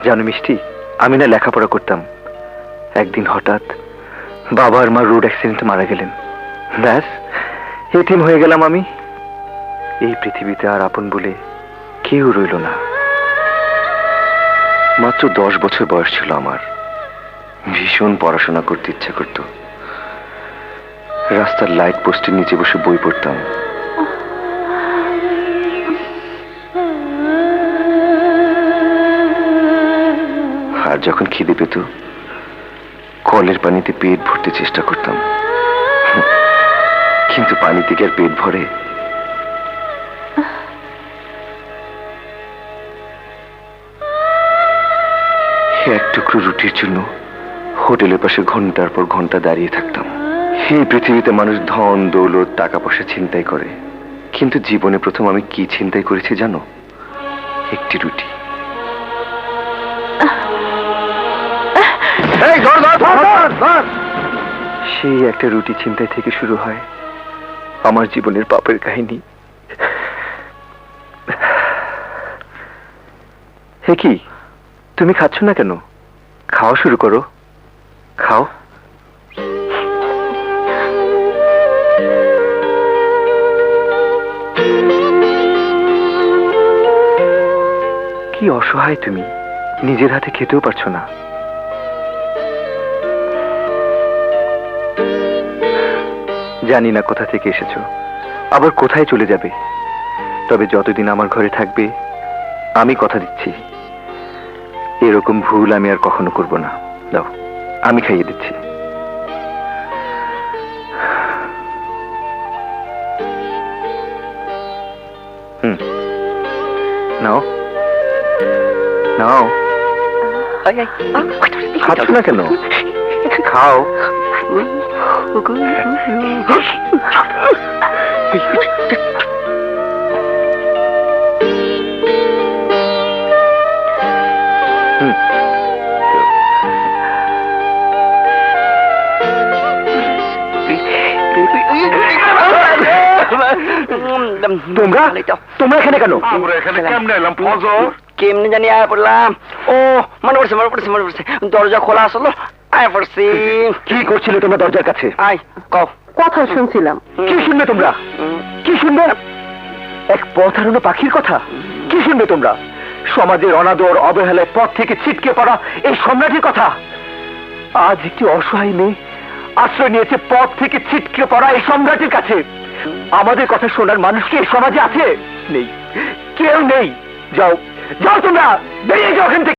জানো মিষ্টি, আমি না লেখাপড়া করতাম, একদিন হঠাৎ বাবা আর মা রোড অ্যাক্সিডেন্টে মারা গেলেন। ব্যাস, এতিম হয়ে গেলাম আমি। এই পৃথিবীতে আর আপন বলে কেউ রইল না। মাত্র 10 বছর বয়স ছিল আমার। ভীষণ পড়াশোনা করতে ইচ্ছা করত। রাস্তার লাইট পোস্টের নিচে বসে বই পড়তাম। আর যখন খিদে পেত কলের পানিতে পেট ভরতে চেষ্টা করতাম, কিন্তু পানি থেকে আর পেট ভরে? এক টুকরো রুটির জন্য হোটেলের পাশে ঘন্টার পর ঘন্টা দাঁড়িয়ে থাকতাম। এই পৃথিবীতে মানুষ ধন দৌলত টাকা পয়সা ছিনতাই করে, কিন্তু জীবনে প্রথম আমি কি ছিনতাই করেছি জানো? একটি রুটি। সেই একটা রুটি ছিনতাই থেকে শুরু হয় আমার জীবনের পাপের কাহিনী। হে কি, তুমি খাচ্ছ না কেন? খাওয়া শুরু করো, খাও। কি অসহায় তুমি, নিজের হাতে খেতেও পারছো না। জানি না কোথা থেকে এসেছো, আবার কোথায় চলে যাবে, তবে যতদিন আমার ঘরে থাকবে আমি কথা দিচ্ছি এরকম ভুল আমি আর কখনো করব না। দাও, আমি খাইয়ে দিচ্ছি। নাও নাও। খাচ্ছ না কেন? খাও। তোমরা এখানে কেন? আমরা এখানে কেমনে এলাম ফজর? কেমনে জানি আয়া পড়লাম। ও মনে পড়ছে দরজা খোলা আসলো, আয়া পড়ছি। কি করছিলে তোমরা দরজার কাছে? আয় কও। কথা শুনছিলাম। কি শুনবে তোমরা? কি শুনবে? এক পথ হারানো পাখির কথা? কি শুনবে তোমরা? সমাজের অনাদর অবহেলায় পথ থেকে ছিটকে পড়া এই সম্রাটের কথা? আজ একটি অসহায় মেয়ে আশ্রয় নিয়েছে পথ থেকে ছিটকে পড়া এই সম্রাটের কাছে। আমাদের কথা শোনার মানুষ কি এই সমাজে আছে? নেই, কেউ নেই। যাও যাও, তোমরা বেরিয়ে যাও এখান থেকে।